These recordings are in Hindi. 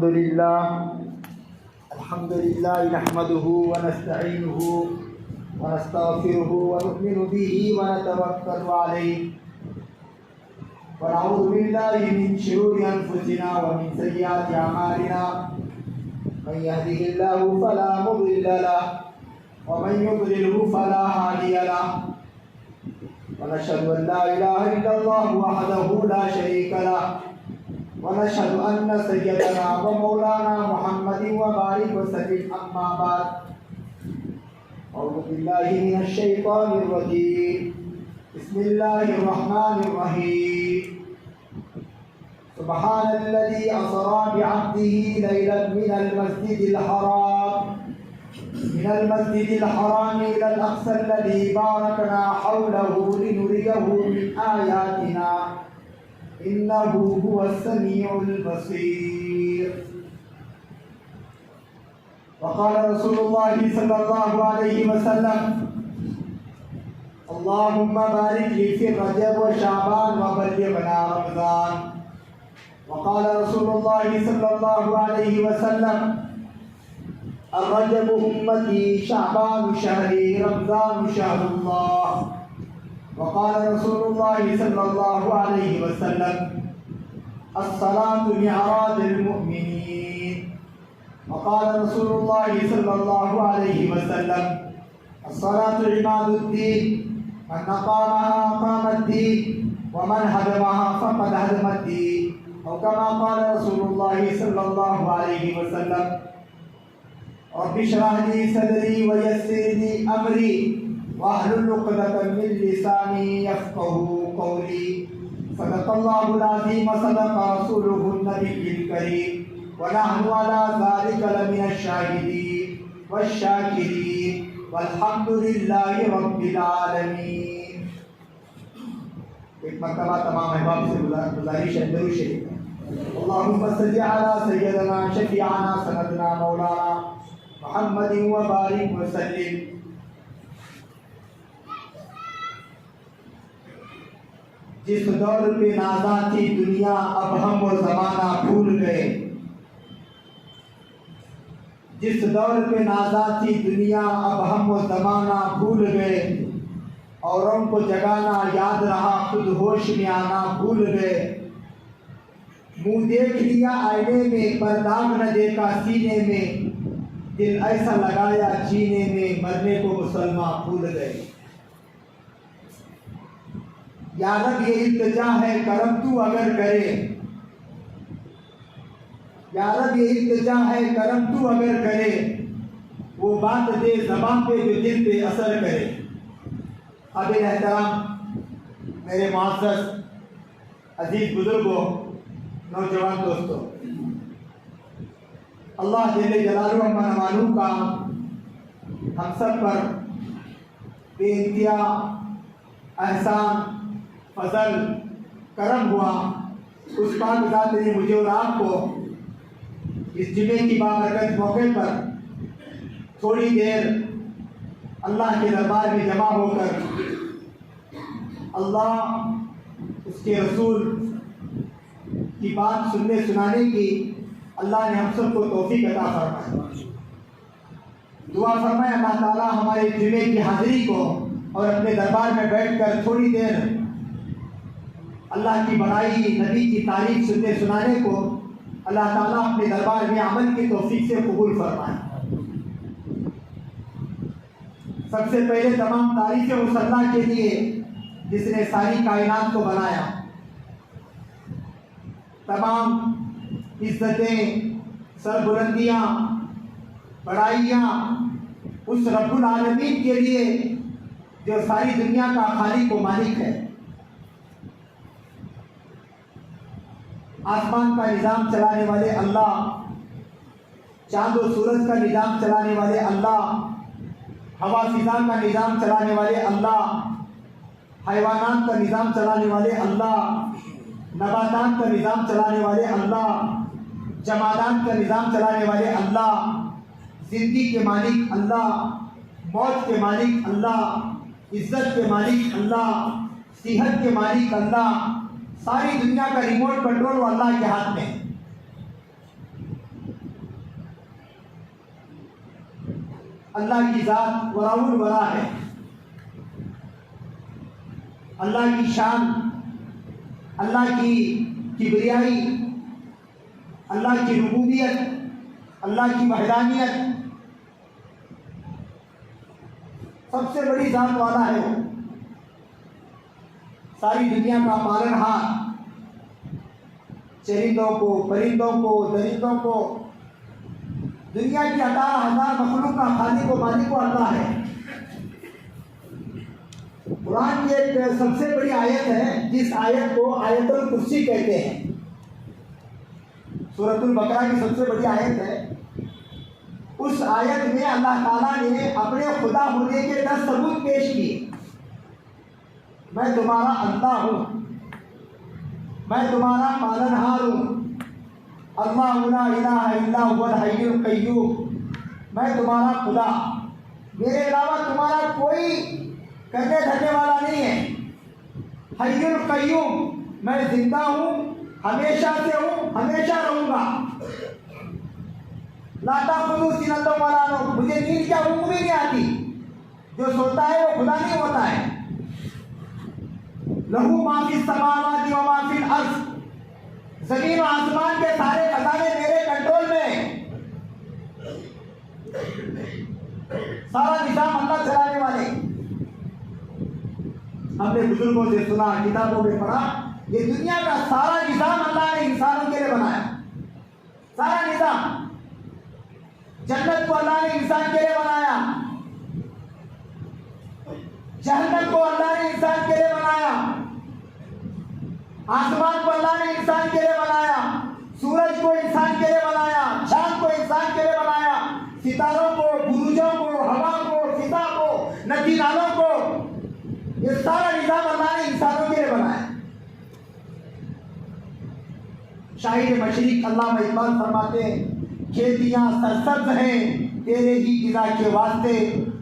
अल्हम्दुलिल्लाह नहमदुहु व नस्तईनुहु व नस्तगफिरुहु व नु'मिनु बिही व नतवक्कलु अलैहि व नऊज़ु बिल्लाहि मिन शुरूरि अनफुसिना व मिन सय्यिआति अमालिना मन यहदिहिल्लाहु फला मुदिल्ल लहु व मन युद्लिलहु फला हादिय लहु व नशहदु अन ला इलाहा इल्लल्लाहु वहदहु ला शरीका लहु वनशहदु अन्न सय्यदना व मौलाना मुहम्मदिन व बारिक वसल्लिम अम्मा बाद अऊज़ु बिल्लाहि मिनश शैतानिर रजीम बिस्मिल्लाहिर रहमानिर रहीम सुब्हानल्लज़ी असरा बिअब्दिही लैलन मिनल मस्जिदिल हराम इलल अक़्सल्लज़ी बारकना हौलहु लिनुरियहु मिन आयातिना इन्नहु हुवस्समीउल बसीर। वक़ाल रसूलुल्लाहि सल्लल्लाहु अलैहि वसल्लम अल्लाहुम्मा बारिक ली फ़ी रजब व शाबान व बल्लिग़ना रमज़ान। वक़ाल रसूलुल्लाहि सल्लल्लाहु अलैहि वसल्लम अर्रजबु उम्मती शाबान शहरी रमज़ान शहरुल्लाह। वक़ाल रसूलुल्लाहि सल्लल्लाहु अलैहि वसल्लम अस्सलातु मिअराजुल मुमिनीन। वक़ाल रसूलुल्लाहि सल्लल्लाहु अलैहि वसल्लम अस्सलातु इमादुद्दीन मन अक़ामहा अक़ामद्दीन व मन हदमहा फ़क़द हदमद्दीन। औ कमा क़ाल रसूलुल्लाहि सल्लल्लाहु अलैहि वसल्लम रब्बि इश्रह ली सदरी व यस्सिर ली अमरी वाहलुल उक़दतम मिन लिसानी यफ़क़हू क़ौली। सदक़ल्लाहुल अज़ीम व सदक़ रसूलुहुन नबिय्युल करीम व नहनु अला ज़ालिका लमिनश शाहिदीन वश्शाकिरीन वल्हम्दुलिल्लाहि रब्बिल आलमीन। एक मरतबा तमाम अहबाब से गुजारिश है दुरूद शरीफ अल्लाहुम्मा सल्लि अला सय्यदना शफ़ीअना सनदना मौलाना मुहम्मदिन व बारिक व सल्लिम। जिस दौर पे नाज़ा थी दुनिया अब हम वो ज़माना भूल गए। जिस दौर पे नाज़ा थी दुनिया अब हम वो ज़माना भूल गए। औरों को जगाना याद रहा खुद होश में आना भूल गए। मुँह देख लिया आईने में पर दाग न देखा सीने में। दिल ऐसा लगाया जीने में मरने को मुसलमान भूल गए। या रब ये इल्तिजा है करम तू अगर करे। या रब ये इल्तिजा है करम तू अगर करे। वो बात दे ज़बान पे जो दिल पे असर करे। काबिल एहतराम मेरे मुअज़्ज़ज़ अजीज़ बुजुर्गों नौजवान दोस्तों, अल्लाह जल्ले जलालुहु व मनवालुहु का हम सब पर बेइंतहा एहसान फजल करम हुआ। उस पाक ज़ात ने मुझे और आपको इस जुमे की बाबरकत मौके पर थोड़ी देर अल्लाह के दरबार में जमा होकर अल्लाह उसके रसूल की बात सुनने सुनाने की अल्लाह ने हम सबको तौफीक अता फरमाए। दुआ फरमाए अल्लाह ताला हमारे जुमे की हाज़िरी को और अपने दरबार में बैठकर थोड़ी देर अल्लाह की बड़ाई नबी की तारीफ सुनने सुनाने को अल्लाह ताला अपने दरबार में अमल की तौफीक से कबूल फरमाए। सबसे पहले तमाम तारीफ़ें उस अल्लाह के लिए जिसने सारी कायनात को बनाया। तमाम इज़्ज़तें सरबुलंदियाँ बड़ाइयाँ उस रब्बुल आलमीन के लिए जो सारी दुनिया का खालिक व मालिक है। आसमान का निज़ाम चलाने वाले अल्लाह, चाँद और सूरज का निज़ाम चलाने वाले अल्लाह, हवा फिज़ा का निज़ाम चलाने वाले अल्लाह, हैवानात का निज़ाम चलाने वाले अल्लाह, नबातात का निज़ाम चलाने वाले अल्लाह, जमादात का निज़ाम चलाने वाले अल्लाह, ज़िंदगी के मालिक अल्लाह, मौत के मालिक अल्लाह, इज़्ज़त के मालिक अल्लाह, सेहत के मालिक अल्लाह। सारी दुनिया का रिमोट कंट्रोल अल्लाह के हाथ में। अल्लाह की ज़ात वराउल वरा है, अल्लाह की शान, अल्लाह की किबरियाई, अल्लाह की रुबूबियत, अल्लाह की वहदानियत सबसे बड़ी ज़ात वाला है वो। सारी दुनिया का पालनहार, चरिंदों को, परिंदों को, दरिंदों को, दुनिया की 18,000 मखलूक का खालिक व मालिक अल्लाह है। कुरान की एक सबसे बड़ी आयत है, जिस आयत को आयतुल कुर्सी कहते हैं। सूरतुल बकरा की सबसे बड़ी आयत है। उस आयत में अल्लाह ताला ने अपने खुदा होने के 10 सबूत पेश किए। मैं तुम्हारा अल्लाह हूँ, मैं तुम्हारा पालनहार हूँ, अल्लाहु ला इलाहा इल्ला हुवल हय्युल क़य्यूम, मैं तुम्हारा खुदा, मेरे अलावा तुम्हारा कोई करने धरने वाला नहीं है। हय्युल क़य्यूम, मैं जिंदा हूँ, हमेशा से हूँ, हमेशा रहूँगा। ला ताख़ुज़ुहु सिनतुन वला नौम, मुझे नींद क्या ऊँघ भी नहीं आती। जो सोता है वो खुदा नहीं होता है। लहू मा फिस समावाति व मा फिल अर्ज़, ज़मीन और आसमान के सारे खजाने मेरे कंट्रोल में हैं। सारा निज़ाम अल्लाह चलाने वाले। हमने बुजुर्गों से सुना, किताबों में पढ़ा, ये दुनिया का सारा निज़ाम अल्लाह ने इंसानों के लिए बनाया। सारा निज़ाम, जन्नत को अल्लाह ने इंसान के लिए बनाया, जहन्नम को अल्लाह ने इंसान के लिए बनाया, आसमान को अल्लाह ने इंसान के लिए बनाया, सूरज को इंसान के लिए बनाया, चांद को इंसान के लिए बनाया, सितारों को, बुरुजों को, हवा को, फिजा को, नदी नालों को, ये सारा निजाम अल्लाह ने इंसानों के लिए बनाया। शाहिर मशरिक अल्लामा इकबाल फरमाते हैं, खेतियां सरसब्ज हैं तेरे ही गिज़ा के वास्ते,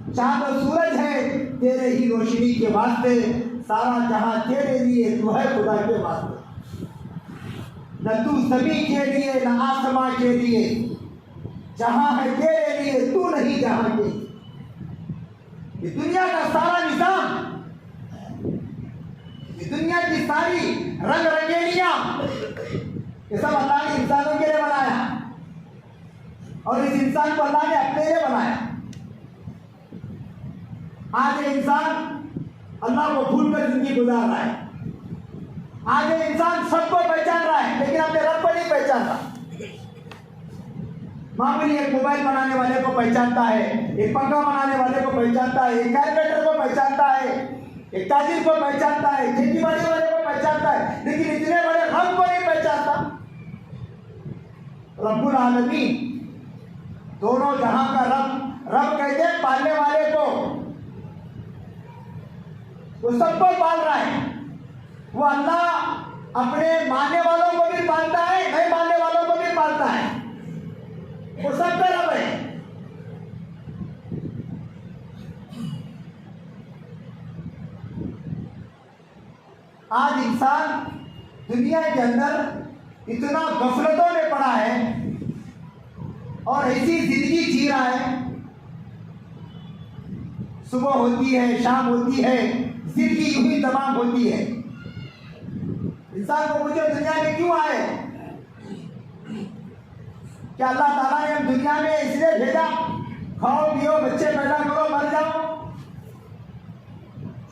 चांद और सूरज है तेरे ही रोशनी के वास्ते, सारा जहां तेरे लिए, तू है खुदा के वास्ते। न तू ज़मीन के लिए न आसमां के लिए, जहां है तेरे लिए, तू नहीं जहां के। ये दुनिया का सारा निजाम, ये दुनिया की सारी रंग रंगेलियां, ये सब अल्लाह ने इंसानों के लिए बनाया और इस इंसान को अल्लाह ने अपने लिए बनाया। आज ये इंसान अल्लाह को भूलकर जिंदगी गुजार रहा है। आज ये इंसान सबको पहचान रहा है लेकिन अपने रब को नहीं पहचानता। मामूली एक मोबाइल बनाने वाले को पहचानता है, एक पंखा बनाने वाले को पहचानता है, एक कैलकुलेटर को पहचानता है, एक ताजिर को पहचानता है, खेती बाड़ी वाले को पहचानता है, लेकिन इतने बड़े रब को नहीं पहचानता। रब्बुल आलमीन, दोनों जहां का रब, रब कहते हैं पालने वाले को, वो सबको पाल रहा है। वो अल्लाह अपने मानने वालों को भी पालता है, नहीं मानने वालों को भी पालता है। वो सबका रब है। आज इंसान दुनिया के अंदर इतना गफलतों में पड़ा है और ऐसी जिंदगी जी रहा है, सुबह होती है, शाम होती है, जिंदगी यूं ही तमाम होती है। इंसान को पूछो दुनिया में क्यों आए? क्या अल्लाह ताला ने हम दुनिया में इसलिए भेजा खाओ पियो बच्चे पैदा करो मर जाओ?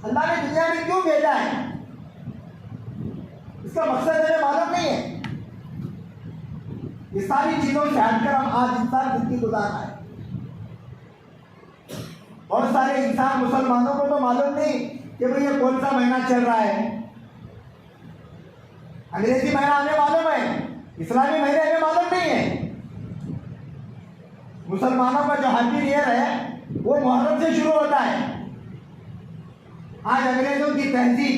अल्लाह ने दुनिया में क्यों भेजा है? इसका मकसद हमें मालूम नहीं है। ये सारी चीजों से हटकर हम आज इंसान जिंदगी गुजार रहा है। बहुत सारे इंसान मुसलमानों को तो मालूम नहीं कि भाई ये कौन सा महीना चल रहा है। अंग्रेजी महीना हमें मालूम है, इस्लामी महीने हमें मालूम नहीं है। मुसलमानों का जो हैप्पी न्यू ईयर है वो मुहर्रम से शुरू होता है। आज अंग्रेजों की तहजीब,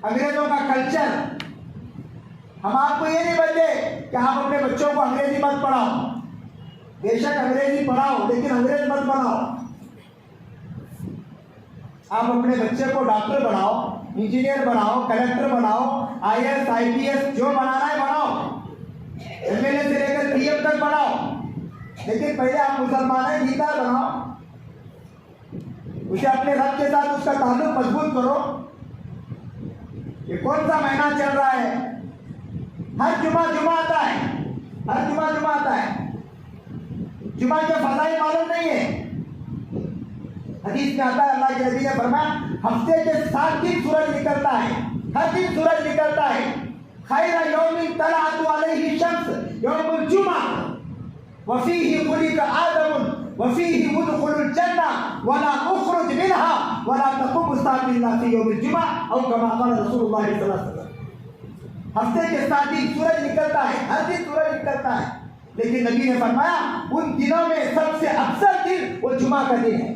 अंग्रेजों का कल्चर, हम आपको ये नहीं बोलते कि आप अपने बच्चों को अंग्रेजी मत पढ़ाओ। बेशक अंग्रेजी पढ़ाओ लेकिन अंग्रेज मत बनाओ। आप अपने बच्चे को डॉक्टर बनाओ, इंजीनियर बनाओ, कलेक्टर बनाओ, IAS IPS जो बनाना है बनाओ, MLA से लेकर PM तक बनाओ, लेकिन पहले आप मुसलमान हैं, दीनदार बनाओ। उसे अपने रब के साथ उसका ताल्लुक मजबूत करो। ये कौन सा महीना चल रहा है? हर जुमा आता है, हर जुमा आता है। जुमा के फज़ाइल मालूम नहीं है। हदीस में आता है, अल्लाह के नबी ने फरमाया, हफ्ते के 7 दिन सूरज निकलता है, हर दिन सूरज निकलता है। खैर यौमिन तलअतु अलैहि शम्स यौमुल जुमा व फीही खुलिक़ आदम व फीही उदखुलुल जन्ना वला उखरुज मिनहा वला तक़ूमु अस्साअतु इल्ला फी यौमिल जुमा औ कमा क़ाल रसूलुल्लाह सल्लल्लाहु अलैहि वसल्लम। हफ्ते के 7 दिन सूरज निकलता है, हर दिन सूरज निकलता है, लेकिन नबी ने फरमाया उन दिनों में सबसे अफजल दिन वो जुमा का दिन है।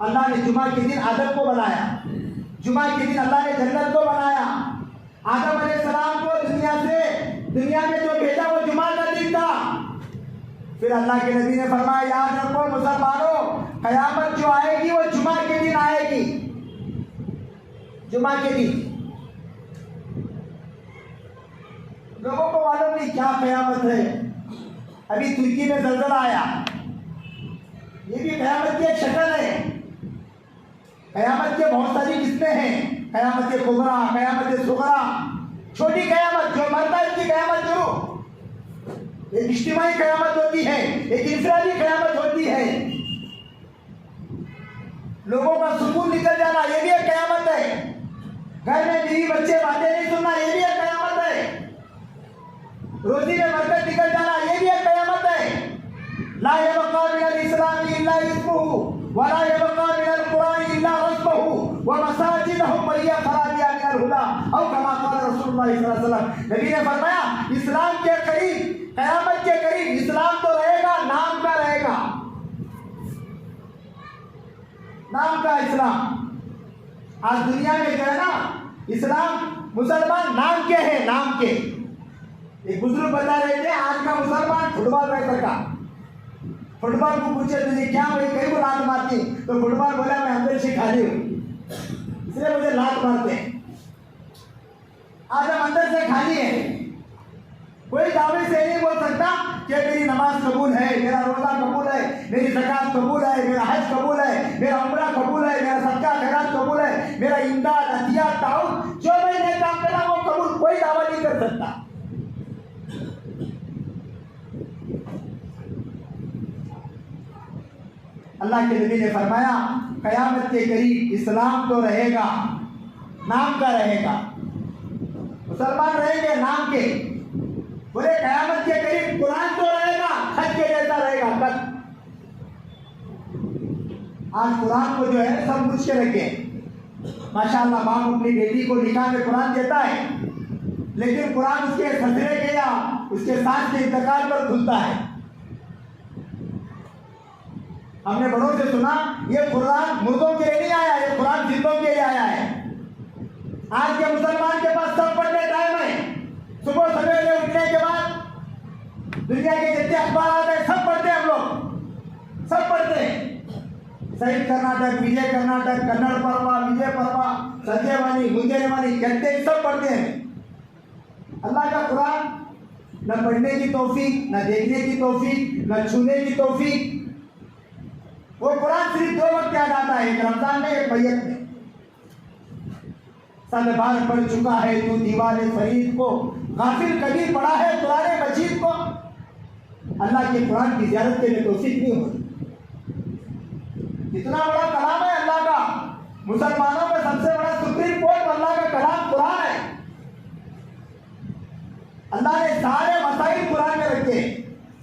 अल्लाह ने जुमा के दिन आदम को बनाया, जुमा के दिन अल्लाह ने जन्नत को बनाया। आदम अलैहिस्सलाम को दुनिया में जो भेजा वो जुमा का दिन था। फिर अल्लाह के नबी ने फरमाया, याद रखो मुसलमानों, कयामत जो आएगी वो जुमा के दिन आएगी, जुमा के दिन। लोगों को मालूम नहीं क्या कयामत है। अभी तुर्की में ज़लज़ला आया, ये भी कयामत की एक शक्ल है। कयामत के बहुत सारी किस्में हैं, कयामत कुबरा, कयामत सुगरा, छोटी कयामत जो मरता है उसकी कयामत शुरू। एक इज्तिमाई कयामत होती है, एक इंफरादी कयामत होती है। लोगों का सुकून निकल जाना ये भी एक कयामत है। घर में बीवी बच्चे बातें नहीं सुनना ये भी एक कयामत है। रोजी में बरकत निकल जाना ये भी एक कयामत है। ला यबका मिनल इस्लाम इल्ला इस्मुहु वला यबका मिनल कुरान इल्ला रस्मुहु व मसाजिदहुम वहिया खराबिया मिनल हुदा औ कमा क़ाल रसूलुल्लाह सल्लल्लाहु अलैहि वसल्लम। नबी ने फरमाया इस्लाम के करीब, कयामत के करीब इस्लाम तो रहेगा, नाम का रहेगा, नाम का इस्लाम। आज दुनिया में जो है ना, इस्लाम मुसलमान नाम के हैं, नाम के। एक बुजुर्ग बता रहे थे, आज का मुसलमान फुटबॉल नहीं सका। फुटबॉल को पूछे तुझे क्या भाई कहीं को लात मारती, तो फुटबॉल बोला मैं अंदर से खाली हूँ इसलिए मुझे लात मारते हैं। आज हम अंदर से खाली है। कोई दावे से नहीं बोल सकता कि मेरी नमाज कबूल है, मेरा रोजा कबूल है, मेरी ज़कात कबूल है, मेरा हज कबूल है, मेरा उम्रा कबूल है, मेरा सदका खैरात कबूल है, मेरा इमदाद अतिया ताउन जो मैंने काम करा वो कबूल। कोई दावा नहीं कर सकता। अल्लाह के नबी ने फरमाया कयामत के करीब इस्लाम तो रहेगा, नाम का रहेगा। मुसलमान रहेंगे नाम के। बोले कयामत के करीब कुरान तो रहेगा, खत के जैसा रहेगा, खत। आज कुरान को जो है सब पूछ के रखे। माशाअल्लाह बाप अपनी बेटी को निकाह में कुरान देता है, लेकिन कुरान उसके ससुरे के या उसके सास के इंतकाल पर खुलता है। हमने बड़ों से सुना ये कुरान मुर्दों के लिए नहीं आया, ये कुरान जिंदों के लिए आया है। आज के मुसलमान के पास सब पढ़ने टाइम है। सुबह सवेरे उठने के बाद दुनिया के जितने अखबार आते हैं सब पढ़ते हैं, हम लोग सब पढ़ते हैं। संयुक्त कर्नाटक, विजय कर्नाटक, कन्नड़ पर्वा, विजय पर्वा, संजयवाणी, गुंजयवाणी कहते सब पढ़ते हैं। अल्लाह का कुरान न पढ़ने की तौफीक, न देखने की तौफीक, न छूने की तौफीक। वो कुरान सिर्फ 2 वक्त याद आता है, एक रमजान में, एक बैयत में। साल बार पढ़ चुका है तू दीवाने फरीद को, गाफिल कभी पढ़ा है कुरान मजीद को। अल्लाह के कुरान की ज़ियारत के लिए तौफीक नहीं होती। इतना बड़ा कलाम है अल्लाह का। मुसलमानों का सबसे बड़ा सुप्रीम कोर्ट अल्लाह का कलाम कुरान है। अल्लाह ने सारे मसाइल कुरान में रखे।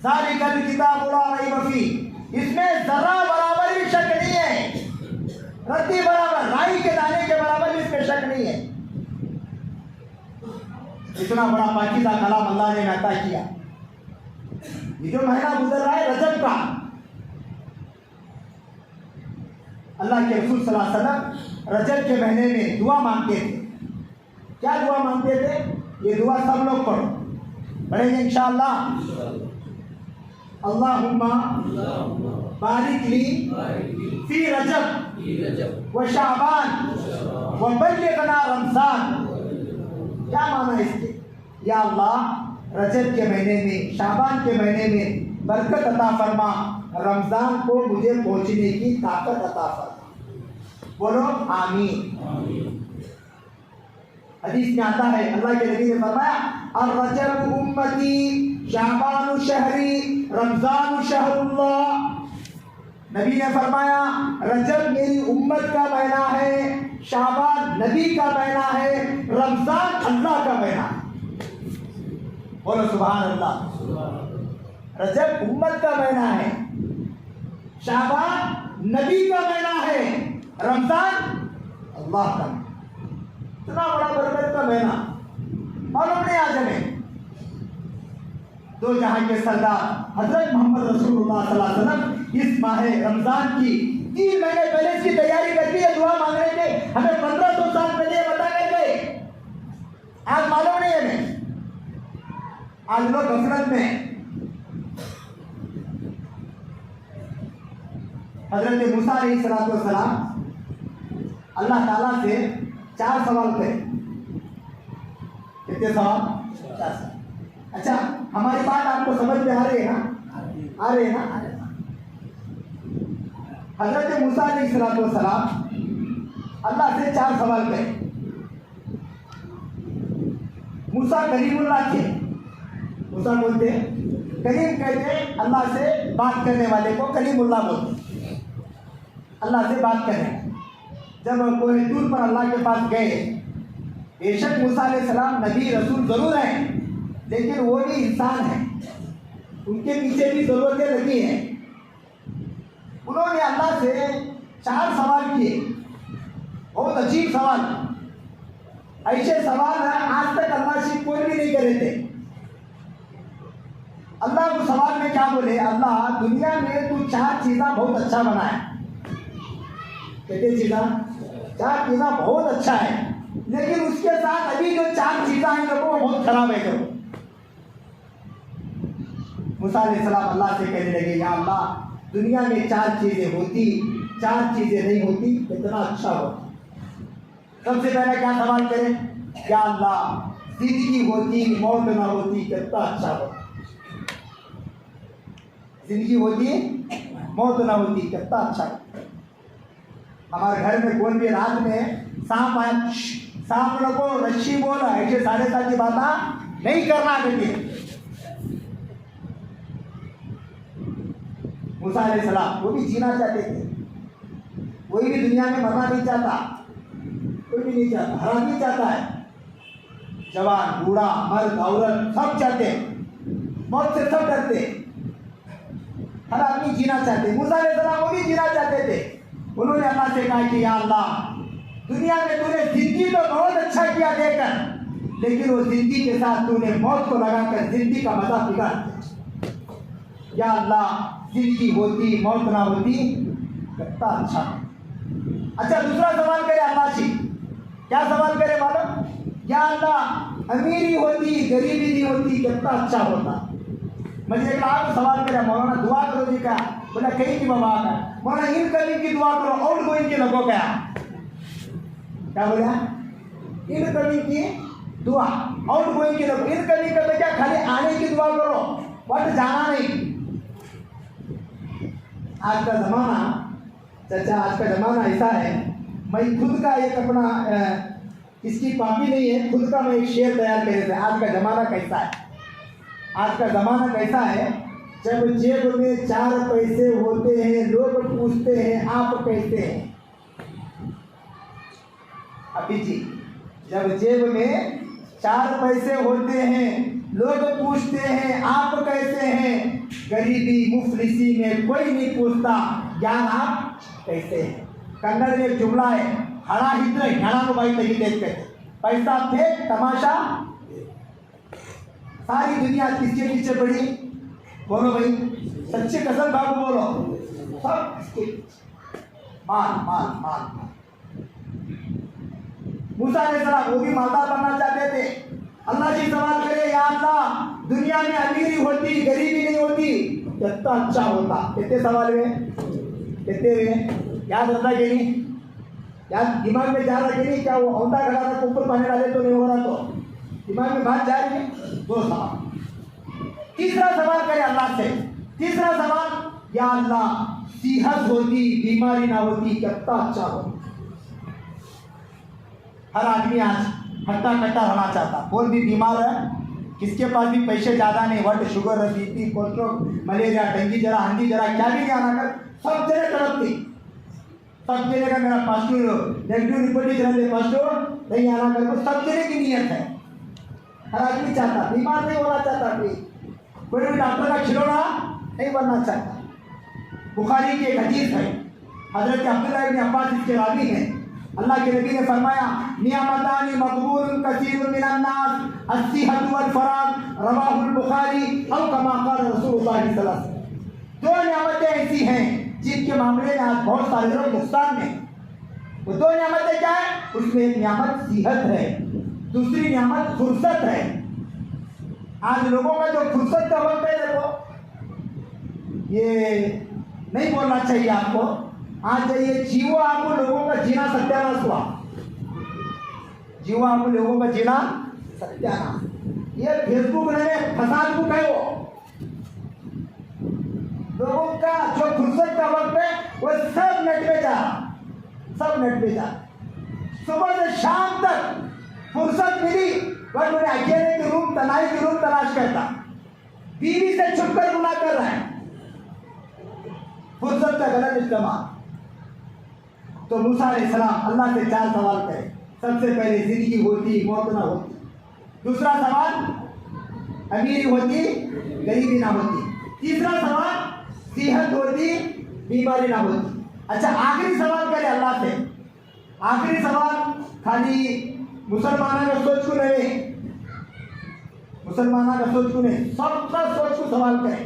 सारी कल किताब ला रैब फीह, इसमें जरा बराबर भी शक नहीं है। रत्ती बराबर, राई के दाने के बराबर भी इसमें शक नहीं है। इतना बड़ा पाकीज़ा कलाम अल्लाह ने अता किया। ये जो महीना गुजर रहा है रजब का, अल्लाह के रसूल सल्लल्लाहु अलैहि वसल्लम रजब के महीने में दुआ मांगते थे। क्या दुआ मांगते थे? ये दुआ सब लोग पढ़ो, पढ़ेंगे इंशाअल्लाह। अल्लाहुम्मा बारिक ली फी रजब व शाबान व बल्लिगना रमजान। क्या माना इसके? या अल्लाह रजब के महीने में, शाबान के महीने में, बरकत अता फरमा, रमज़ान को मुझे पहुँचने की ताकत अता फरमा। बोलो आमीन। हदीस में आता है, अल्लाह के नबी ने फरमाया, अर्रजब उम्मती शाबानु शहरी रमज़ानु शहरुल्लाह। नबी ने फरमाया रजब मेरी उम्मत का महीना है, शाबान नबी का महीना है, रमज़ान अल्लाह का महीना है। बोलो सुभान अल्लाह। रजब उम्मत का महीना है, शाबान नबी का महीना है, रमज़ान अल्लाह का। इतना बड़ा बरकत का महीना मालूम नहीं आज हमें। दो जहां के सरदार हजरत मोहम्मद रसूलुल्लाह सल्लल्लाहु अलैहि वसल्लम इस माह रमजान की 3 महीने पहले इसकी तैयारी करके है, दुआ मांग रहे थे, हमें 1500 साल पहले बता करके। आज मालूम नहीं हमें, आज लोग गफलत में। हजरत मूसा अलैहिस्सलाम अल्लाह ताला से 4 सवाल करे। कितने सवाल? 4 सवाल। अच्छा, हमारी बात आपको समझ में आ रही है ना? आ रही है ना? हजरत मूसा अलैहिस्सलाम अल्लाह से 4 सवाल करे। मूसा करीमुल्लाह थे। मूसा बोलते करीम कहते, अल्लाह से बात करने वाले को करीमुल्लाह बोलते, अल्लाह से बात करने। जब कोई दूर पर अल्लाह के पास गए, बेशक मूसा अलैहिस्सलाम नबी रसूल जरूर हैं, लेकिन वो भी इंसान है, उनके पीछे भी जरूरतें लगी हैं। उन्होंने अल्लाह से 4 सवाल किए, बहुत अजीब सवाल। ऐसे सवाल आज तक अल्लाह से कोई भी नहीं करे थे। अल्लाह को सवाल में क्या बोले, अल्लाह दुनिया में तू 4 चीज़ा बहुत अच्छा बनाया। कितनी चीज़ा? 4 चीज़ा बहुत अच्छा है, लेकिन उसके साथ अभी जो 4 चीज़ा हैं वो बहुत खराब है। करो मूसा अलैहिस्सलाम अल्लाह से कहने लगे, या अल्लाह दुनिया में 4 चीज़ें होती, 4 चीज़ें नहीं होती, कितना अच्छा होता। सबसे पहले क्या सवाल करें, क्या अल्लाह जिंदगी होती मौत ना होती, कितना अच्छा होता। जिंदगी होती मौत ना होती, कितना अच्छा होता। हमारे घर में कोई भी रात में सांप आया, सांप लोगों को रस्सी बोला, ऐसे साढ़े साथ की बात नहीं करना चाहिए। मूसा अलैहिस्सलाम वो भी जीना चाहते थे, कोई भी दुनिया में मरना नहीं चाहता, कोई भी नहीं चाहता, हर आदमी चाहता है। जवान बूढ़ा मर्द औरत सब चाहते हैं, मौत से सब डरते, हर आदमी जीना चाहते। मूसा अलैहिस्सलाम वो भी जीना चाहते थे। उन्होंने अल्लाह से कहा कि या अल्लाह दुनिया में तूने जिंदगी तो बहुत अच्छा किया देकर, लेकिन वो जिंदगी के साथ तूने मौत को लगाकर जिंदगी का मजा बिगाड़ दिया। या अल्लाह जिंदगी होती मौत ना होती, कितना अच्छा। अच्छा, दूसरा सवाल करे अल्लाह से, क्या सवाल करे मालूम? या अल्लाह अमीरी होती गरीबी नहीं होती, कितना अच्छा होता। मुझे एक आप सवाल करे, मौलाना दुआ करो जी का, बोला कहीं की बाबा का, मौलाना इनकमिंग की दुआ करो, आउट गोइंग की लगो गया। क्या बोला? इनकमिंग की दुआ, आउट गोइंग की लगो। इनकमिंग का क्या, खाली आने की दुआ करो, बट जाना नहीं। आज का ज़माना चाचा, आज का ज़माना ऐसा है, मैं खुद का एक अपना इसकी कॉपी नहीं है, खुद का मैं एक शेर तैयार करे थे। आज का ज़माना कैसा है? आज का ज़माना कैसा है? जब जेब में 4 पैसे होते हैं, लोग पूछते हैं आप कैसे हैं। अभी जी, जब जेब में 4 पैसे होते हैं, लोग पूछते हैं आप कैसे हैं। गरीबी मुफलिसी में कोई नहीं पूछता ज्ञान आप कैसे हैं। कन्नड़ में एक जुमला है, हड़ा हिद्र ह्याणा भाई तही देखते, पैसा थे तमाशा। सारी दुनिया किसके पीछे पड़ी? बोलो भाई, सच्चे कसम बाबू बोलो, सब किसके? माल माल माल। मूसा अलैहिस्सलाम वो भी मालदार बनना चाहते थे। अल्लाह जी सवाल करे, या अल्लाह दुनिया में अमीरी होती गरीबी नहीं होती, कितना अच्छा होता। कितने सवाल हुए? कितने हुए? याद रखना कि नहीं? याद दिमाग में जा रहा कि नहीं? क्या वो औंधा खड़ा था ऊपर पानी डाले तो नहीं हो रहा? तो दिमाग में बात जा रही है। 2 सवाल। तीसरा सवाल करे अल्लाह से, तीसरा सवाल, या अल्लाह सेहत होती, बीमारी ना होती, कितना अच्छा हो। हर आदमी आज हट्टा कट्टा रहना चाहता, कोई भी बीमार है, किसके पास भी पैसे ज़्यादा नहीं, what sugar BP cholesterol malaria dengue जरा हंडी जरा क्या भी नहीं आना कर, सब जगह तड़पती, सब जगह का मेरा पास्टर नेगेटिव रिपोर्ट ही चला दे, पास्टर नहीं आना कर, तो सब जगह की नीयत है। हर आदमी चाहता, बीमार नहीं होना चाहता, कोई भी डॉक्टर का खिलौना नहीं बनना चाहता। बुखारी की एक हदीस है, हजरत अब्दुल्लाह इब्न अब्बास इसके रावी हैं, अल्लाह के नबी ने फरमाया, नियामतानी मक़बूलुन कसीरुन मिनन नास अस्सिहतु वल फराग रवाहुल बुखारी औ कमा क़ाल रसूलुल्लाह सल्लल्लाहु अलैहि वसल्लम। दो नियामतें ऐसी हैं जिनके मामले में आज बहुत सारे लोग नुकसान में। वो दो नियामतें क्या है? उसमें एक नियामत सेहत है, दूसरी नियामत फुर्सत है। आज लोगों का जो फुर्सत का वक्त है, देखो ये नहीं बोलना चाहिए आपको, आज ये जीवो आपको लोगों का जीना सत्यानाश हुआ, जीवो आपको लोगों का जीना सत्यानाश। ये फेसबुक में फसाद बुक है, वो लोगों का जो फुर्सत का वक्त है वो सब नेट पे जा, सब नेट पे जा। सुबह से शाम तक फुर्सत मिली बस मुझे अकेले की रूम, तनाई की रूम तलाश करता, बीवी से छुपकर गुनाह कर रहा है, फुर्सत का गलत इस्तेमाल। तो मूसा अलैहिस्सलाम अल्लाह से चार सवाल करे। सबसे पहले जिंदगी होती, मौत ना होती। दूसरा सवाल, अमीरी होती, गरीबी ना होती। तीसरा सवाल, सेहत होती, बीमारी ना होती। अच्छा, आखिरी सवाल करे अल्लाह से, आखिरी सवाल खाली मुसलमाना का सोच को नहीं, मुसलमाना का सोच को नहीं, सबका सोच को सवाल करे।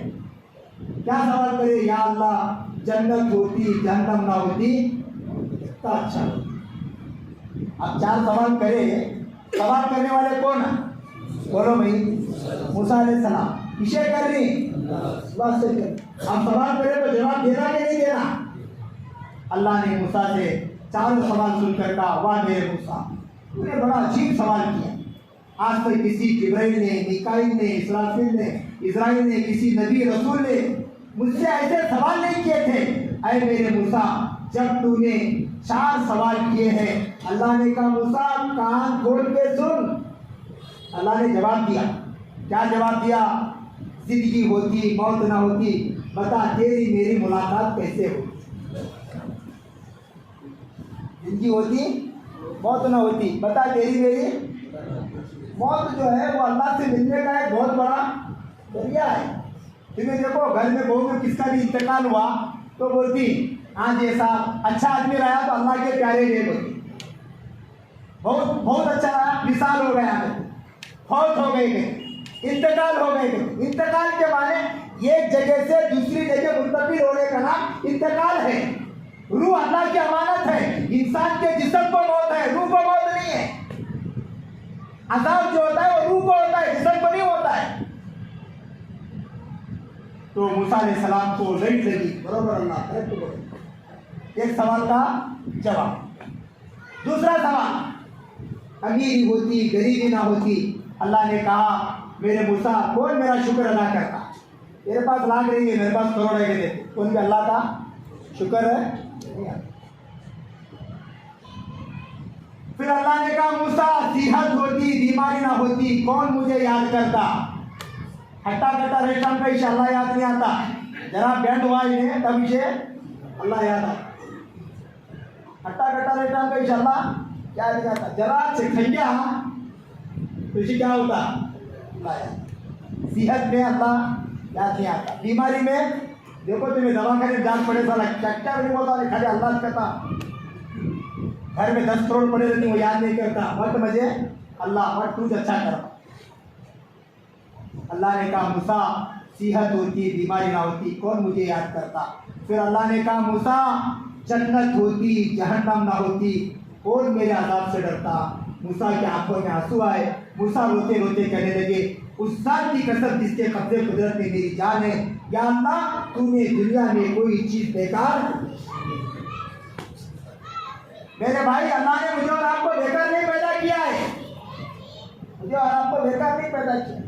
क्या सवाल करे? या अल्लाह जन्नत होती, जहन्नम ना होती, कितना अच्छा होती। अब चार सवाल करे, सवाल करने वाले कौन है? बोलो भाई, मूसा अलैहिस्सलाम। किसे कर रही? अल्लाह से कर। अब सवाल करे तो जवाब देना कि नहीं देना? अल्लाह ने मूसा से चारों सवाल सुनकर कहा, वाह मेरे मूसा, तूने बड़ा अजीब सवाल किया। आज तक किसी जिब्राइल ने, मिकाईल ने, इस्राफील ने, किसी नबी रसूल ने मुझसे ऐसे सवाल नहीं किए थे। ऐ मेरे मूसा, जब तूने चार सवाल किए हैं, अल्लाह ने कहा मूसा कान खोल के सुन। अल्लाह ने जवाब दिया। क्या जवाब दिया? जिंदगी होती, मौत ना होती, बता तेरी मेरी मुलाकात कैसे होती? जिंदगी होती, मौत ना होती, बता तेरी मेरी। मौत जो है वो अल्लाह से मिलने का एक बहुत बड़ा जरिया है। तुम्हें देखो, घर में बहू में किसका भी इंतकाल हुआ तो बोलती, आज ऐसा अच्छा आदमी रहा तो अल्लाह के प्यारे गए, बोलती बहुत बहुत अच्छा रहा, मिसाल हो गया, फौत हो गए, इंतकाल हो गए। इंतकाल के माने एक जगह से दूसरी जगह मुंतकिल होने का नाम इंतकाल है। रूह अल्लाह की अमानत है। इंसान के जिस्म को मौत है, रूह को मौत नहीं है। अज़ाब जो होता है वो रूह को होता है, जिस्म को नहीं होता है। तो मूसा अलैहिस्सलाम को लाइट लगी, बराबर अल्लाह करेक्ट बोले। एक सवाल का जवाब। दूसरा सवाल, अमीरी होती, गरीबी ना होती। अल्लाह ने कहा, मेरे मूसा कौन मेरा शुक्र अदा करता? तेरे पास लाख नहीं है, मेरे पास करोड़ है, देते कौन भी अल्लाह का शुक्र है? फिर अल्लाह ने कहा, मूसा सेहत होती, बीमारी ना होती, कौन मुझे याद करता? हट्टा कट्टा रेस्टोरेंट का इसे अल्लाह याद नहीं आता, जरा बैंड हुआ इन्हें तब इसे अल्लाह याद आता। हट्टा कट्टा रेस्टोरेंट का इसे अल्लाह याद नहीं आता, जरा चिखैया तो इसे क्या होता? अल्लाह याद। सेहत में अल्लाह याद नहीं आता। बीमारी में देखो, तुम्हें दवा करने जान पड़े, साला क्या नहीं बोलता, खाली अल्लाह कहता। घर में 10 करोड़ पड़े रहती, वो याद नहीं करता, बट मुझे अल्लाह बट तू अच्छा कर। अल्लाह ने कहा, मूसा सेहत होती, बीमारी ना होती, कौन मुझे याद करता? फिर अल्लाह ने कहा, मूसा जन्नत होती, जहन्नम ना होती, कौन मेरे अज़ाब से डरता? मूसा की आंखों में आंसू आए। मूसा रोते रोते कहने लगे, उस ज़ात की कसम जिसके कब्जे कुदरत में मेरी जान है, या अल्लाह तूने दुनिया में कोई चीज़ बेकार। मेरे भाई, अल्लाह ने मुझे और आपको बेकार नहीं पैदा किया है, मुझे और आपको बेकार नहीं पैदा किया।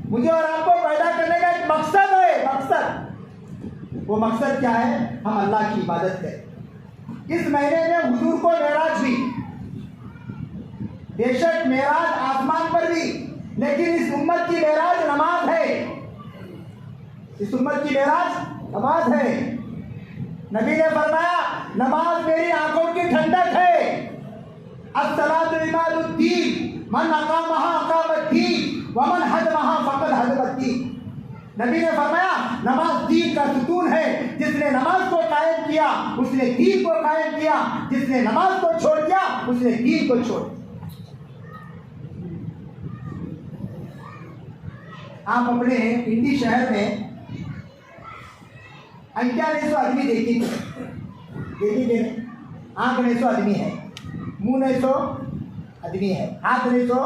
मुझे और आपको पैदा करने का एक मकसद है, मकसद। वो मकसद क्या है? हम अल्लाह की इबादत करें। इस महीने में हुजूर को मेराज हुई। बेशक मेराज आसमान पर भी, लेकिन इस उम्मत की मेराज नमाज है। इस उम्मत की मेराज नमाज है। नबी ने फरमाया नमाज मेरी आंखों की ठंडक है। अस्सलातु इमादुद्दीन मन अकामहा अकामद्दीन व मन हदमहा फकद हदमद्दीन। नबी ने फरमाया नमाज दीन का सुतून है। जिसने नमाज को कायम किया उसने दीन को कायम किया, जिसने नमाज को छोड़ दिया उसने दीन को छोड़ दिया। आप अपने इंडी शहर में अंकिया नहीं सो आदमी देखिए आंख नहीं सो आदमी है, मुंह नहीं सो आदमी है, हाथ नहीं सो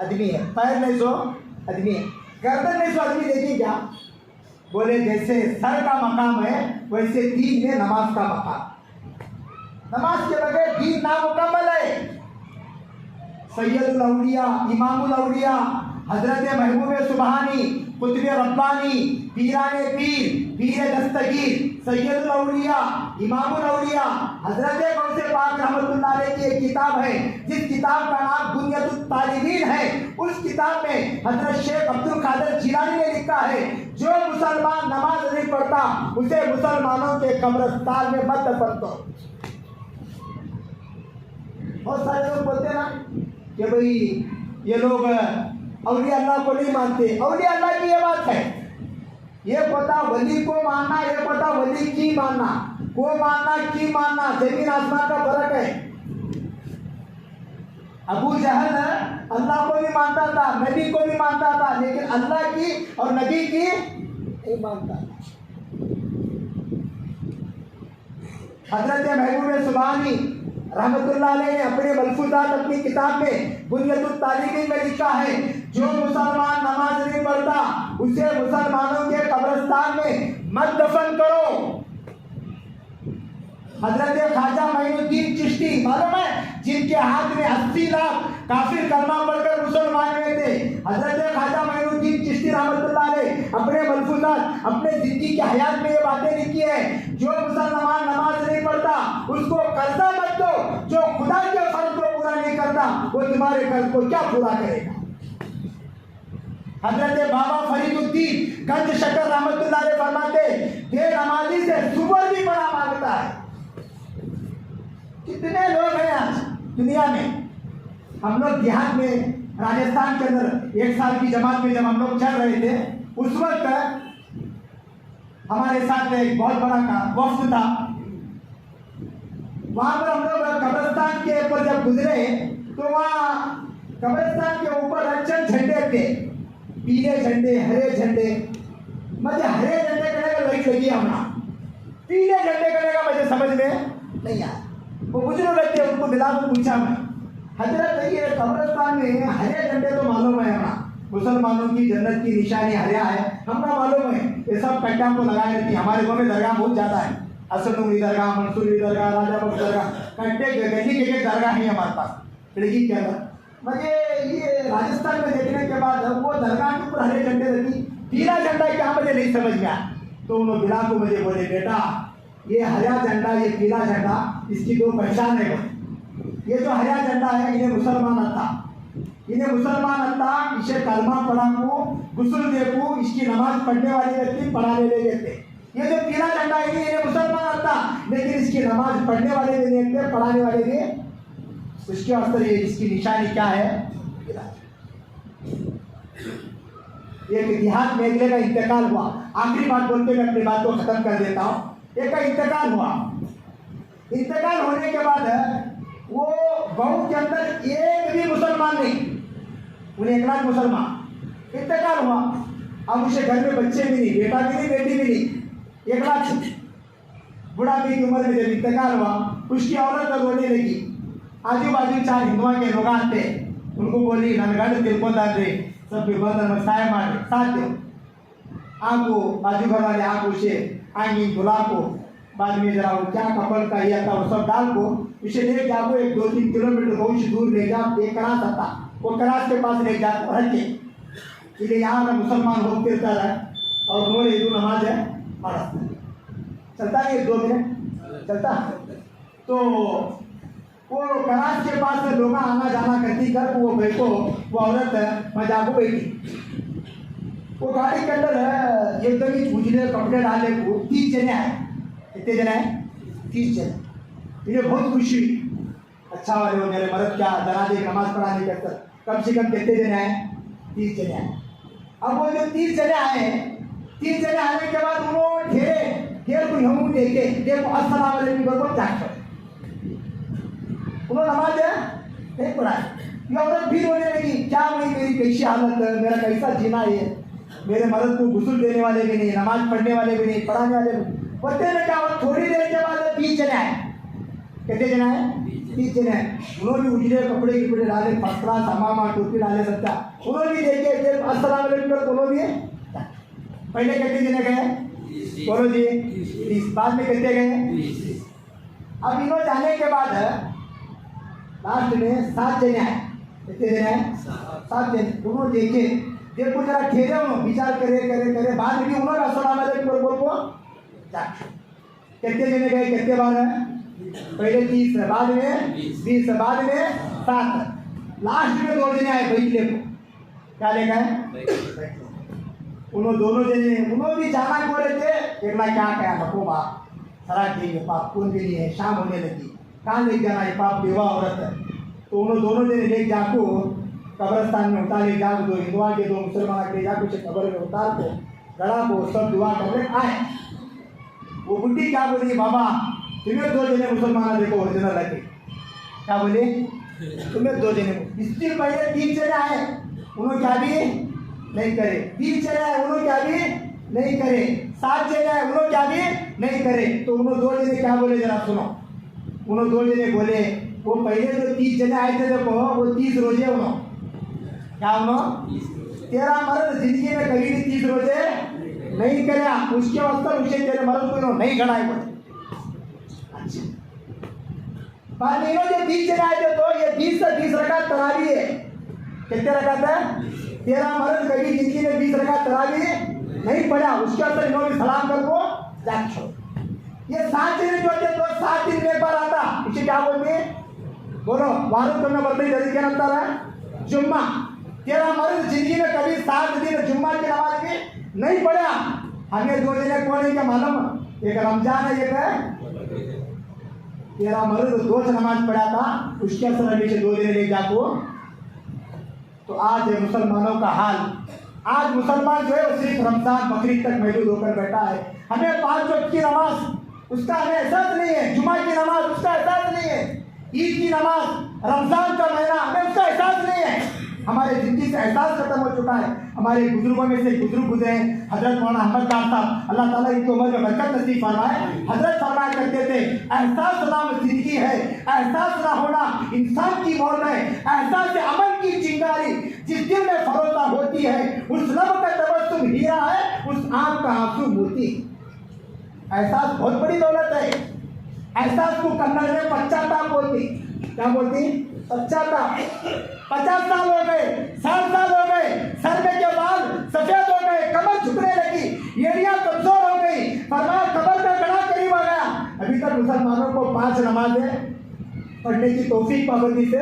आदमी है, पैर नहीं सो आदमी है, गर्दन नहीं सो आदमी। देखिए क्या बोले? जैसे सर का मकाम है वैसे दीन में नमाज का मकाम। नमाज के बगैर दीन नामुकम्मल है। सैयदुल औलिया, इमामुल औलिया, हजरत महबूब सुबहानी, कुतुब रब्बानी, पीराने पीर, पीर दस्तगीर, सैयदुल औलिया, इमामुल औलिया, हजरत गौसे पाक रहमतुल्लाह अलैह की एक किताब है जिस किताब का नाम बुनियतुत तालिबीन है। उस किताब में हजरत शेख अब्दुल कादिर जिलानी ने लिखा है जो मुसलमान नमाज नहीं पढ़ता उसे मुसलमानों के कब्रिस्तान में मत दफन करो। बहुत सारे लोग बोलते ना कि भाई ये लोग औलिया अल्लाह को नहीं मानते। औलिया अल्लाह की ये बात है, ये पता वली को मानना, ये पता वली की मानना, को मानना की मानना, जमीन आसमान का फर्क है। अबू जहल अल्लाह को भी मानता था, नबी को भी मानता था, लेकिन अल्लाह की और नबी की नहीं मानता। हजरत महबूब सुबहानी रहमतुल्लाह अलैह ने अपने मलफूजात अपनी किताब में बुनियतुत तालिबीन में लिखा है जो मुसलमान नमाज नहीं पढ़ता उसे मुसलमानों के कब्रिस्तान में मत दफन करो। हजरत ख्वाजा मोइनुद्दीन चिश्ती मालूम है जिनके हाथ में 80 लाख काफिर कलमा पढ़कर मुसलमान हुए थे। हजरत ख्वाजा मोइनुद्दीन चिश्ती रहमतुल्लाह अलैह अपने मलफूजात अपने जिंदगी के हयात में ये बातें लिखी है जो मुसलमान नमाज नहीं पढ़ता उसको कर्जा मत दो, जो खुदा के फर्ज को पूरा नहीं करता वो तुम्हारे कर्ज को क्या पूरा करेगा। हजरत बाबा फरीदुद्दीन गंज शकर रहमतुल्लाह अलैह फरमाते बेनमाजी से सुबर भी बड़ा मांगता है। कितने लोग हैं आज दुनिया में। हम लोग देहात में राजस्थान के अंदर 1 साल की जमात में जब हम लोग चल रहे थे उस वक्त हमारे साथ एक बहुत बड़ा वफ्द था। वहां पर हम लोग कब्रिस्तान के ऊपर जब गुजरे तो वहाँ कब्रिस्तान के ऊपर अच्छे झंडे थे, पीले झंडे, हरे झंडे। मुझे हरे झंडे करने का लगी हमारा, पीले झंडे करने का मुझे समझ में नहीं आया। वो बुजुर्ग थे उनको मिला तो पूछा मैं हजरत ये कब्रिस्तान में हरे झंडे तो मालूम है हमारा मुसलमानों की जन्नत की निशानी हरिया है, हमका मालूम है ये सब कट्टा को लगाए रहती। हमारे गाँव में दरगाह बहुत ज़्यादा है, असदुल्ली दरगाह, मंसूरी दरगाह, राजा बख्श दरगाह, कट्टे गली के दरगाह है हमारे पास खिड़की के अंदर। मुझे ये राजस्थान में देखने के बाद वो दरगाह के ऊपर हरे झंडे रहती, पीला झंडा क्या मुझे नहीं समझ में आया। तो उन्होंने बिला को मुझे बोले बेटा ये हरा झंडा ये पीला झंडा इसकी दो पहचान है। ये जो हरा झंडा है इन्हें मुसलमान अत्ता, इन्हें मुसलमान अत्ता, इसे कलमा पढ़ा को गुस्ल दे को इसकी नमाज पढ़ने वाले व्यक्ति पढ़ाने ले लेते। ये जो पीला झंडा है इन्हें मुसलमान अत्ता, लेकिन इसकी नमाज पढ़ने वाले भी देखते पढ़ाने वाले भी उसके वास्ते ये इसकी निशानी क्या है। एक इतिहास में अगले का इंतकाल हुआ। आखिरी बात बोलते मैं अपनी बात को खत्म कर देता हूँ। एक का इंतकाल हुआ, इंतकाल होने के बाद वो गांव के अंदर एक भी मुसलमान नहीं, उन्हें 1 लाख मुसलमान। इंतकाल हुआ, अब उसे घर में बच्चे भी नहीं, बेटा भी नहीं, बेटी भी नहीं, 1 लाख बुढ़ापे की उम्र में जब इंतकाल हुआ उसकी औरत रोने लगी। आजू बाजू 4 हिंदुआ के लोग आते, उनको बोली ननगढ़ तिलकोदारे सब विबंधन में साय मारे साथ दो। आपको बाजू घर वाले आप उसे आएंगे दुल्हा को बाद में जरा क्या कपल का या था वो सब डाल को इसे ले जाओ, एक 2-3 किलोमीटर बहुत दूर ले जाओ, एक करास आता वो करास के पास ले जाओ रख के इसलिए यहाँ का मुसलमान हो फिरता है और उन्होंने हिंदू नमाज है पढ़ा। चलता नहीं 2 मिनट चलता। तो वो कराच के पास में लोग आना जाना करती कर, वो बैठो वो औरत वहाँ जाको बैठी, वो गाड़ी के अंदर है एकदम ही उजले कपड़े डाले, 30 जने आए। कितने जने आए? 30 जने। मुझे बहुत खुशी हुई, अच्छा वाले वो मेरे मर्द क्या जनाजे नमाज पढ़ाने के अंदर कम से कम कितने जने आए? 30 जने आए। अब वो जो 30 जने आए, 30 जने आने के बाद उन्होंने घेर को हम देखे देखो अस्सलाम वालेकुम को जाग कर उन्होंने नमाज नहीं पढ़ाई। ये औरत फिर होने लगी, क्या भाई मेरी कैसी हालत है, मेरा कैसा जीना है, मेरे मर्द को गुस्ल देने वाले भी नहीं, नमाज पढ़ने वाले भी नहीं, पढ़ाने वाले भी। पढ़ते में क्या हुआ, थोड़ी देर के बाद 30 जने आए। कितने जने आए? 30 जने आए। उन्होंने उजले कपड़े डाले, फसला तमामा टोपी डाले, सबका उन्होंने भी देखे अस्सलाम वालेकुम बोलो दिए। पहले कितने जने गए? बोलो जी 30। बाद में कितने गए? अब इन्होंने जाने के बाद लास्ट में 7 जने आए। कितने जने आए? 7 जने। उन्होंने देखे देखो जरा ठहरे हो, विचार करे बाद में भी उन्होंने अस्सलाम वालेकुम बोल को कितने जने गए? कितने बार है? पहले 30 है, बाद में 20 है, बाद में 7, लास्ट में 2 जने आए बैठने को। क्या ले गए? उन्होंने दोनों जने उन्होंने भी जाना को रहे थे, एकला क्या कहा बको बाप सारा ठीक है, पाप कौन भी नहीं है, शाम होने लगी, कहाँ ले जाना है, पाप बेवा औरत है। तो उन्होंने दोनों जने ले जाको कब्रस्तान में उतार ले जाओ, 2 हिंदुआ के 2 मुसलमान के जाकर कुछ कब्र में उतार को गड़ा को सब दुआ करने आए। वो बुढ़ी क्या बोली, बाबा तुम्हें 2 जने मुसलमान देखो ओरिजिनल लगे। क्या बोले? तुम्हें 2 जने, इससे पहले 3 जने आए, उन्होंने क्या भी नहीं करे। 20 जने आए, उन्होंने क्या भी नहीं करे। 7 जने आए, उन्होंने क्या भी नहीं करे। तो उन्होंने 2 जने क्या बोले जरा सुनो। उन्होंने 2 जने बोले, वो पहले जो 30 जने आए थे देखो, वो 30 रोजे उन्होंने क्या उन्होंने तेरा मर्द जिंदगी में कभी भी 30 रोजे नहीं करे, उसके वास्ते उसे तेरे मर्द को नहीं गड़ाए बोले। अच्छा बाद में जो 30 जने आए थे, तो ये 20 से 20 रकात तरावी है। कितने रकात है? तेरा मर्द कभी जिंदगी में 20 रकात तरावी नहीं पढ़ा, उसके अंदर इन्होंने सलाम कर को जाग छोड़। ये 7 दिन जो थे, तो 7 दिन में एक बार आता, इसे क्या बोलते हैं? बोलो वारुद करना पड़ता है, क्या लगता है? जुम्मा। तेरा मर्द जिंदगी में कभी 7 दिन जुम्मा की नमाज भी नहीं पढ़ा। हमें 2 जने कौन है क्या मालूम? एक रमजान है, एक है तेरा मर्द 2 नमाज पढ़ा था, उसके असर अभी से 2 जने ले जाको। तो आज मुसलमानों का हाल, आज मुसलमान जो है वो सिर्फ रमजान बकरीद तक महदूद होकर बैठा है। हमें 5 वक्त की नमाज उसका हमें एहसास नहीं है, जुमा की नमाज उसका एहसास नहीं है, ईद की नमाज, रमजान का महीना हमें उसका एहसास नहीं है। हमारे जिंदगी से एहसास खत्म हो चुका है। हमारे बुजुर्गों में से बुजुर्ग गुजरे हैं, हजरत मौलाना अहमद खान साहब, अल्लाह ताला इनकी उम्र में बरकत नसीब फरमाए। हजरत फरमाया करते थे, एहसास नाम जिंदगी है, एहसास ना होना इंसान की मौत है। एहसास से अमल की चिंगारी जिस दिल में फरोता होती है, उस लब का तबस्सुम हीरा है, उस आंख का आंसू मोती। एहसास बहुत बड़ी दौलत है। एहसास को कन्नड़ में पश्चाताप बोलती। क्या बोलती? पश्चाताप। 50 साल हो गए, 60 साल हो गए, सर में के बाल सफेद हो गए, कमर झुकने लगी, एड़ियां कमजोर हो गई, फरमाया कब्र का गड़ा करीब आ गया। अभी तक मुसलमानों को 5 नमाजें पढ़ने की तौफीक पाबंदी से,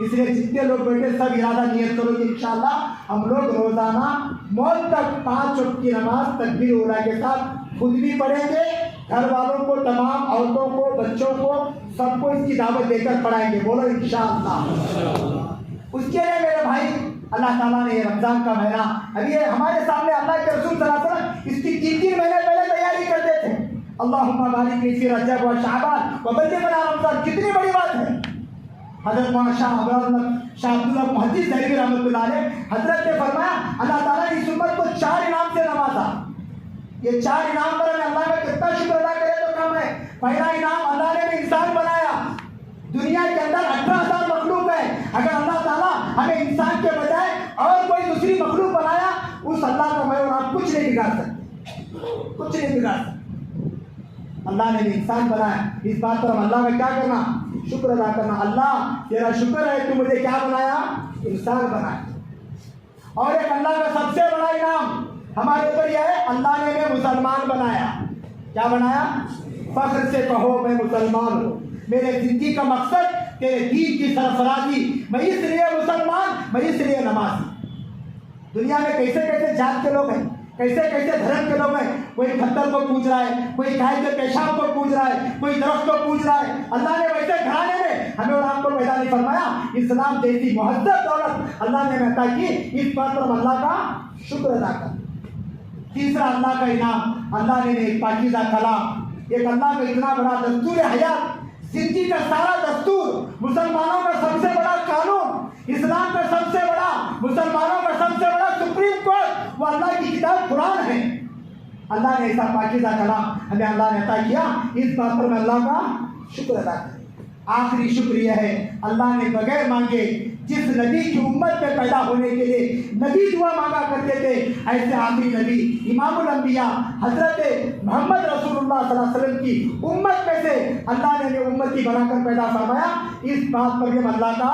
इसलिए जितने लोग बैठे सब इरादा नियत करो कि इंशाअल्लाह हम लोग रोजाना मौत तक 5 वक्त की नमाज तकबीर उला के साथ खुद भी पढ़ेंगे, घर वालों को, तमाम औरतों को, बच्चों को, सबको इसकी दावत देकर पढ़ाएंगे। बोलो इंशाअल्लाह। उसके लिए मेरे भाई, अल्लाह ताला ने ये रमजान का महीना, अभी हमारे सामने अल्लाह के रसूल सल्लल्लाहु अलैहि वसल्लम इसकी 3 महीने पहले तैयारी करते थे। अल्लाहुम्मा बारिक ली फी रजब व शाबान व बल्लिगना रमजान। कितनी बड़ी बात है। हजरत मौलाना शाह अब्दुल्लाह मुहद्दिस दहलवी रहमतुल्लाह अलैह हजरत ने फरमाया, अल्लाह ताला ने इस उम्मत को 4 इनाम से नवाजा। ये 4 इनाम पर हमें अल्लाह का कितना शुक्र अदा करे तो कम है। पहला इनाम, अल्लाह ने इंसान बनाया। दुनिया के अंदर 18,000 मखलूक है, अगर अल्लाह ताला हमें इंसान के बजाय और कोई दूसरी मखलूक बनाया, उस अल्लाह का मैं और आप कुछ नहीं बिगाड़ सकते, कुछ नहीं बिगाड़ सकते। अल्लाह ने इंसान बनाया, इस बात पर हम अल्लाह का क्या करना? शुक्र अदा करना। अल्लाह तेरा शुक्र है, तू मुझे क्या बनाया? इंसान बनाया। और एक अल्लाह का सबसे बड़ा इनाम हमारे ऊपर यह है, अल्लाह ने हमें मुसलमान बनाया। क्या बनाया? फख्र से कहो मैं मुसलमान हूँ, मेरे जिंदगी का मकसद तेरे दीन की सरफराजी, मैं इसलिए मुसलमान, मैं इसलिए नमाजी। दुनिया में कैसे कैसे जात के लोग हैं, कैसे कैसे धर्म के लोग हैं। कोई पत्थर को पूज रहा है, कोई गाय के पेशाब को पूज रहा है, कोई दरख्त को पूज रहा है। अल्लाह ने वैसे घराने में हमें और आपको पैदा नहीं फरमाया। इस्लाम जैसी मुहद्दत दौलत अल्लाह ने अता की, इस बात पर अल्लाह का शुक्र अदा कर। तीसरा अल्लाह का इनाम, अल्लाह ने एक पाकीज़ा कलाम, एक अल्लाह का इतना बड़ा दस्तूर हयात, जिंदगी का सारा दस्तूर, मुसलमानों का सबसे बड़ा कानून, इस्लाम का सबसे बड़ा, मुसलमानों का सबसे बड़ा सुप्रीम कोर्ट, वो अल्लाह की किताब कुरान है। अल्लाह ने ऐसा पाकीज़ा कलाम हमें अल्लाह ने अता किया, इस बात पर मैं अल्लाह का शुक्र अदा करूं। आखिरी शुक्र यह है, अल्लाह ने बगैर मांगे जिस नबी की उम्मत में पैदा होने के लिए नबी दुआ मांगा करते थे, ऐसे आखिरी नबी इमामुल अंबिया हजरत मोहम्मद रसूलुल्लाह सल्लल्लाहु अलैहि वसल्लम की उम्मत में से अल्लाह ने उम्मती बनाकर पैदा फरमाया। इस बात पर हम अल्लाह का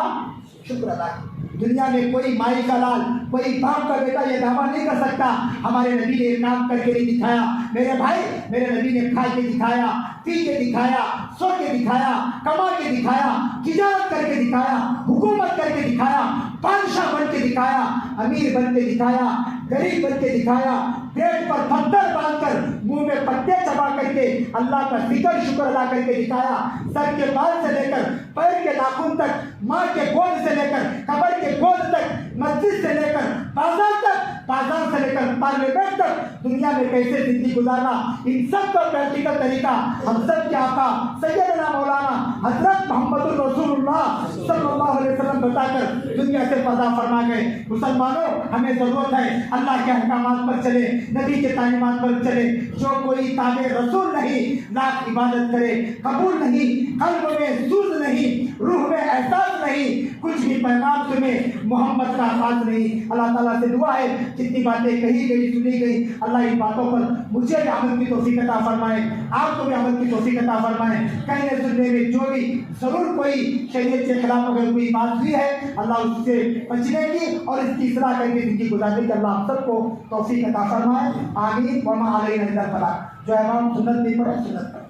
शुक्र अदा करें। दुनिया में कोई माई का लाल, कोई बाप का बेटा ये दावा नहीं कर सकता हमारे नबी ने एक काम करके नहीं दिखाया। मेरे भाई, मेरे नबी ने खा के दिखाया, पी के दिखाया, सो के दिखाया, कमा के दिखाया, तिजारत करके दिखाया, हुकूमत करके दिखाया, बादशाह बन के दिखाया, अमीर बन के दिखाया, गरीब बन के दिखाया, पेट पर पत्थर बांधकर मुंह में पत्ते चबा करके अल्लाह का जिक्र शुक्र अदा करके दिखाया। सर के बाल से लेकर पैर के नाखून तक, माँ के गोद से लेकर कब्र के गोद तक, मस्जिद से लेकर बाजार तक, बाजार से लेकर पार्लियामेंट तक, दुनिया में कैसे जिंदगी गुजारना, इन सब का प्रैक्टिकल तरीका हम सब के आका सैयदना मौलाना हजरत मोहम्मद रसूलुल्लाह सल्लल्लाहु अलैहि वसल्लम बताकर दुनिया से पर्दा फरमा गए। मुसलमानों, हमें जरूरत है अल्लाह के अहकामात पर चले, नबी के तालीमात पर चले। जो कोई ताबे रसूल नहीं, लाख इबादत करे कबूल नहीं, कल्ब में सूझ नहीं, रूह में एहसास नहीं, कुछ भी पैगाम तुम्हें मोहम्मद का खास नहीं। अल्लाह ताला से दुआ है जितनी बातें कही गई, सुनी गई, अल्लाह इन बातों पर मुझे भी अमल की तौफीक अता फरमाए, आपको भी अमल की तौफीक अता फरमाए। कहने सुनने में जो भी जरूर कोई शरीयत के खिलाफ अगर कोई बात हुई है, अल्लाह उससे बचने की और इसकी इस्लाह करके जिंदगी गुजारने की अल्लाह हम सबको तौफीक अता फरमाए। आमीन। वमा अलैना इल्ला अल बलाग। जो इमाम सुन्नत नहीं पढ़े सुन्नत पढ़े।